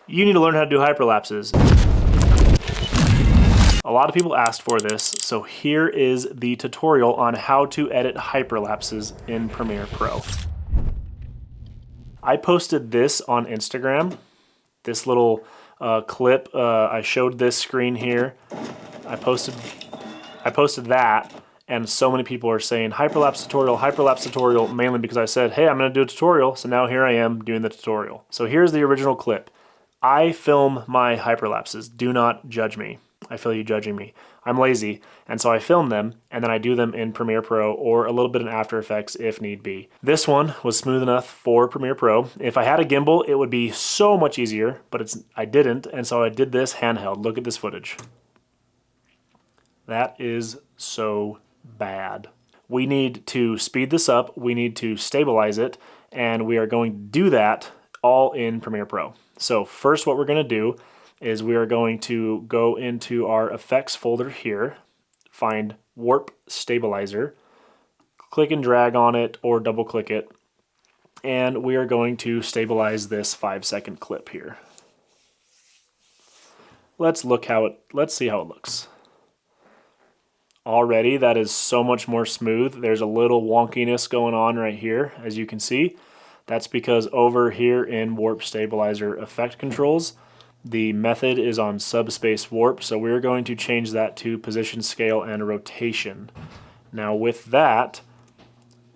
You need to learn how to do hyperlapses. A lot of people asked for this, so here is the tutorial on how to edit hyperlapses in Premiere Pro. I posted this on Instagram, this little clip. I showed this screen here. I posted that, and so many people are saying hyperlapse tutorial, mainly because I said, hey, I'm gonna do a tutorial, so now here I am doing the tutorial. So here's the original clip. I film my hyperlapses. Do not judge me. I feel you judging me. I'm lazy, and so I film them, and then I do them in Premiere Pro or a little bit in After Effects if need be. This one was smooth enough for Premiere Pro. If I had a gimbal, it would be so much easier, but I didn't, and so I did this handheld. Look at this footage. That is so bad. We need to speed this up, we need to stabilize it, and we are going to do that all in Premiere Pro. So first what we're going to do is we are going to go into our effects folder here, find Warp Stabilizer, click and drag on it or double click it, and we are going to stabilize this 5-second clip here. Let's see how it looks. Already that is so much more smooth. There's a little wonkiness going on right here, as you can see. That's because over here in Warp Stabilizer Effect Controls, the method is on Subspace Warp, so we're going to change that to Position, Scale, and Rotation. Now with that,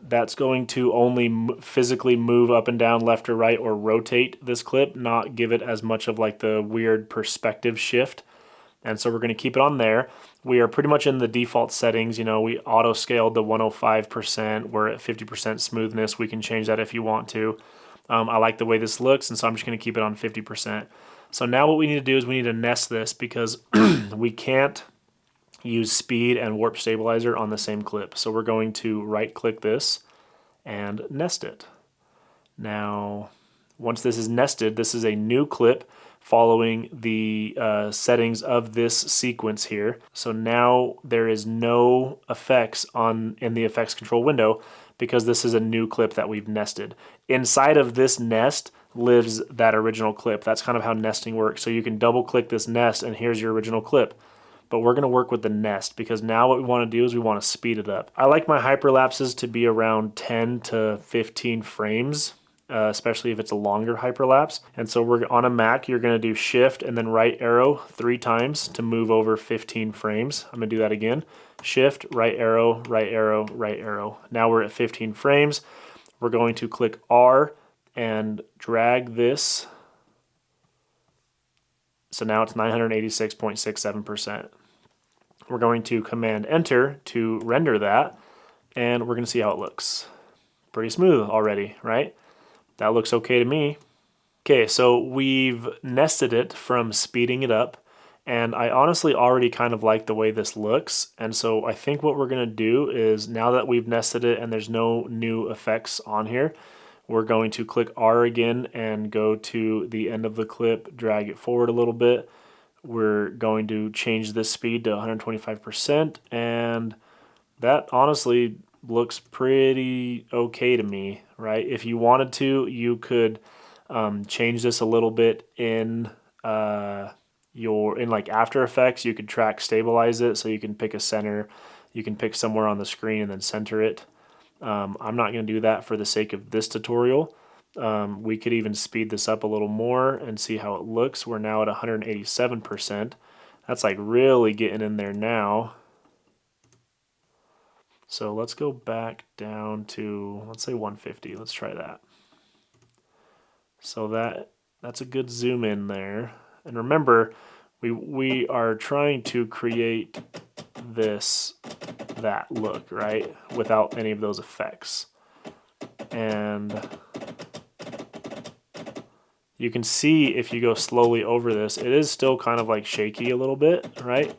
that's going to only physically move up and down, left or right, or rotate this clip, not give it as much of like the weird perspective shift. And so we're going to keep it on there. We are pretty much in the default settings. You know, we auto scaled to 105%. We're at 50% smoothness. We can change that if you want to. I like the way this looks, and so I'm just going to keep it on 50%. So now what we need to do is we need to nest this because we can't use speed and warp stabilizer on the same clip. So we're going to right click this and nest it. Now, once this is nested, this is a new clip following the settings of this sequence here. So now there is no effects in the effects control window because this is a new clip that we've nested. Inside of this nest lives that original clip. That's kind of how nesting works. So you can double click this nest and here's your original clip. But we're going to work with the nest because now what we want to do is we want to speed it up. I like my hyperlapses to be around 10 to 15 frames. Especially if it's a longer hyperlapse. And so we're on a Mac, you're going to do Shift and then right arrow 3 times to move over 15 frames. I'm going to do that again. Shift, right arrow, right arrow, right arrow. Now we're at 15 frames. We're going to click R and drag this. So now it's 986.67%. We're going to Command Enter to render that, and we're going to see how it looks. Pretty smooth already, right? That looks okay to me. Okay, so we've nested it from speeding it up, and I honestly already kind of like the way this looks, and so I think what we're going to do is now that we've nested it and there's no new effects on here, we're going to click R again and go to the end of the clip, drag it forward a little bit. We're going to change this speed to 125%, and that honestly looks pretty okay to me, right? If you wanted to, you could change this a little bit in like After Effects. You could track stabilize it, so you can pick a center. You can pick somewhere on the screen and then center it. I'm not going to do that for the sake of this tutorial. We could even speed this up a little more and see how it looks. We're now at 187%. That's like really getting in there now. So let's go back down to, let's say 150. Let's try that. So that's a good zoom in there. And remember, we are trying to create that look, right? Without any of those effects. And you can see if you go slowly over this, it is still kind of like shaky a little bit, right?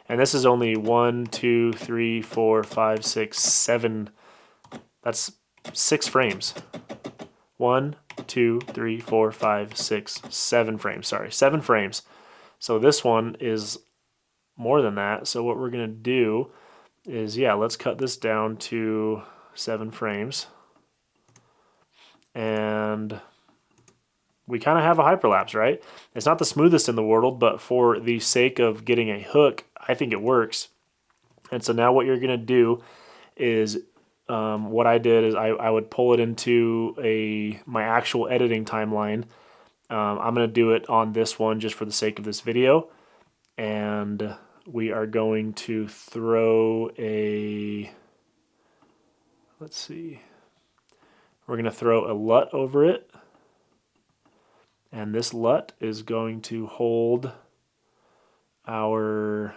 And this is only 1, 2, 3, 4, 5, 6, 7. That's 6 frames. 1, 2, 3, 4, 5, 6, 7 frames. Sorry, 7 frames. So this one is more than that. So what we're going to do is, yeah, let's cut this down to 7 frames. And we kind of have a hyperlapse, right? It's not the smoothest in the world, but for the sake of getting a hook, I think it works. And so now what you're going to do is, what I did is I would pull it into my actual editing timeline. I'm going to do it on this one just for the sake of this video. And we are going to throw let's see, we're going to throw a LUT over it. And this LUT is going to hold our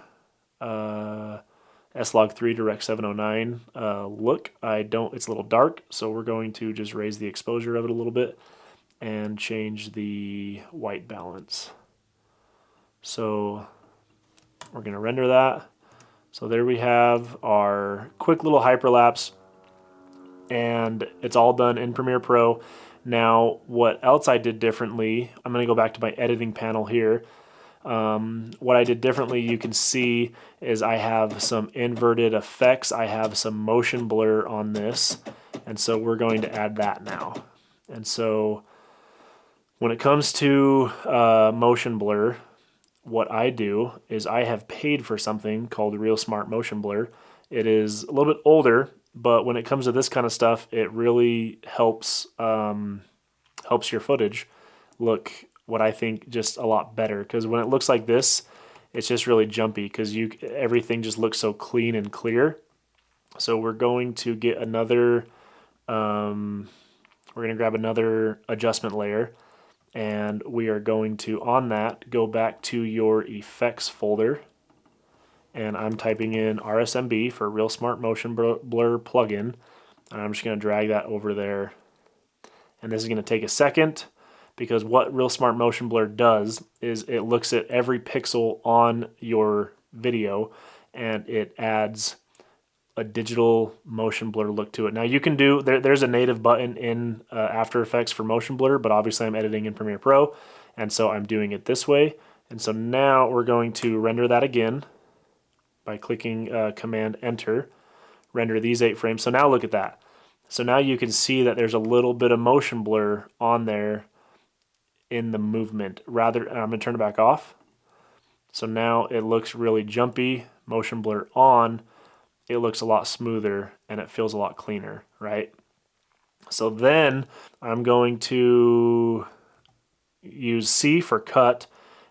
S-Log3 to Rec 709 look. It's a little dark, so we're going to just raise the exposure of it a little bit and change the white balance. So we're going to render that. So there we have our quick little hyperlapse, and it's all done in Premiere Pro. Now, what else I did differently, I'm going to go back to my editing panel here. What I did differently, you can see, is I have some inverted effects. I have some motion blur on this, and so we're going to add that now. And so when it comes to motion blur, what I do is I have paid for something called Real Smart Motion Blur. It is a little bit older, but when it comes to this kind of stuff, it really helps your footage look, what I think, just a lot better. Because when it looks like this, it's just really jumpy because everything just looks so clean and clear. So we're going to get another, we're going to grab another adjustment layer, and we are going to, on that, go back to your effects folder, and I'm typing in RSMB for Real Smart Motion Blur plugin, and I'm just going to drag that over there. And this is going to take a second, because what Real Smart Motion Blur does is it looks at every pixel on your video and it adds a digital motion blur look to it. Now you can do, there's a native button in After Effects for motion blur, but obviously I'm editing in Premiere Pro, and so I'm doing it this way. And so now we're going to render that again by clicking Command Enter, render these 8 frames. So now look at that. So now you can see that there's a little bit of motion blur on there in the movement. I'm going to turn it back off. So now it looks really jumpy. Motion blur on, it looks a lot smoother and it feels a lot cleaner, right? So then I'm going to use C for cut,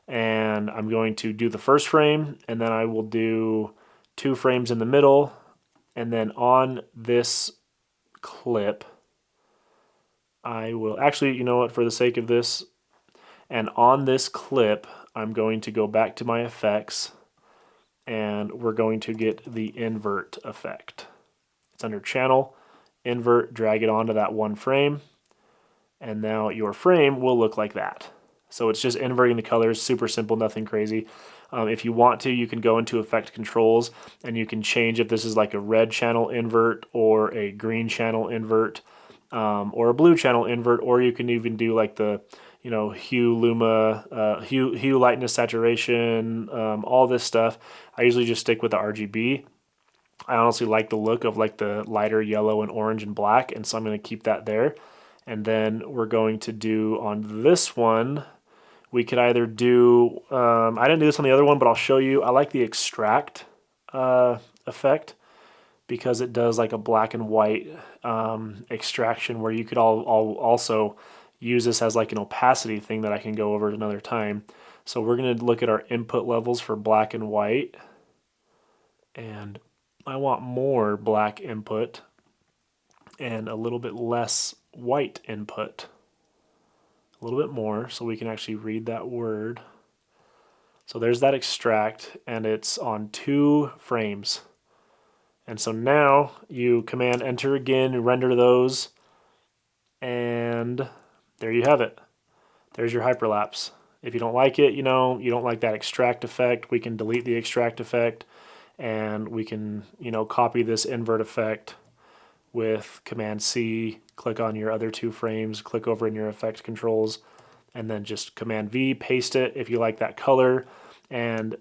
and I'm going to do the first frame, and then I will do 2 frames in the middle, and then on this clip I will actually, you know what, for the sake of this, and on this clip I'm going to go back to my effects, and we're going to get the invert effect. It's under channel, invert, drag it onto that 1 frame, and now your frame will look like that. So it's just inverting the colors, super simple, nothing crazy. If you want to, you can go into effect controls and you can change if this is like a red channel invert or a green channel invert, or a blue channel invert, or you can even do like the, you know, hue, luma, hue, lightness, saturation, all this stuff. I usually just stick with the RGB. I honestly like the look of like the lighter yellow and orange and black, and so I'm going to keep that there. And then we're going to do on this one, we could either do, I didn't do this on the other one, but I'll show you. I like the extract effect because it does like a black and white extraction, where you could also use this as like an opacity thing that I can go over at another time. So we're going to look at our input levels for black and white, and I want more black input and a little bit less white input. A little bit more so we can actually read that word. So there's that extract, and it's on 2 frames. And so now you Command Enter again, render those, and there you have it. There's your hyperlapse. If you don't like it, you know, you don't like that extract effect, we can delete the extract effect, and we can, you know, copy this invert effect with Command C, click on your other 2 frames, click over in your effect controls, and then just Command V, paste it if you like that color, and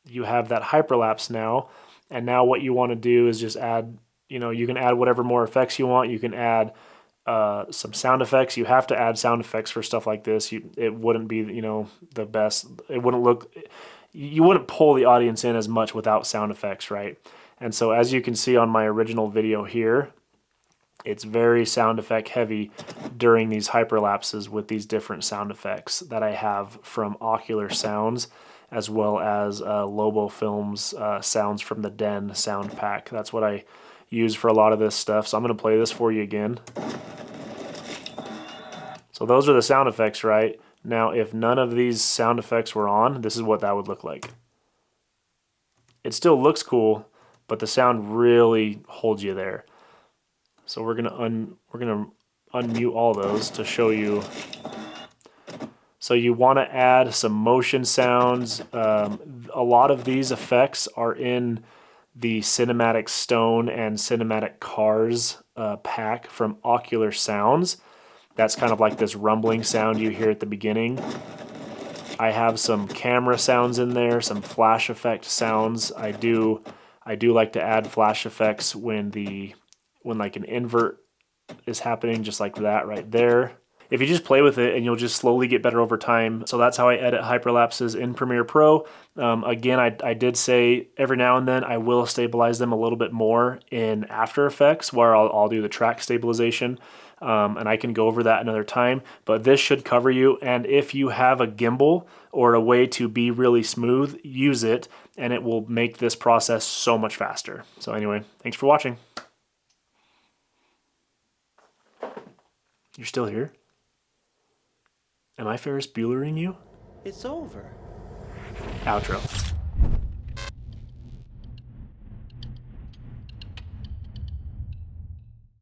you have that hyperlapse now. And now what you want to do is just add, you know, you can add whatever more effects you want. You can add some sound effects. You have to add sound effects for stuff like this. It wouldn't be, you know, the best. It wouldn't look, you wouldn't pull the audience in as much without sound effects, right? And so as you can see on my original video here, it's very sound effect heavy during these hyperlapses with these different sound effects that I have from Ocular Sounds, as well as Lobo Films sounds from the Den sound pack. That's what I use for a lot of this stuff. So I'm going to play this for you again. So those are the sound effects, right? Now, if none of these sound effects were on, this is what that would look like. It still looks cool, but the sound really holds you there. So we're gonna unmute all those to show you. So you want to add some motion sounds. A lot of these effects are in the Cinematic Stone and Cinematic Cars pack from Ocular Sounds. That's kind of like this rumbling sound you hear at the beginning. I have some camera sounds in there, some flash effect sounds. I do like to add flash effects when like an invert is happening, just like that right there. If you just play with it, and you'll just slowly get better over time. So that's how I edit hyperlapses in Premiere Pro. Again, I did say every now and then I will stabilize them a little bit more in After Effects, where I'll do the track stabilization. And I can go over that another time, but this should cover you. And if you have a gimbal or a way to be really smooth, use it, and it will make this process so much faster. So anyway, thanks for watching. You're still here? Am I Ferris Buellering you? It's over. Outro.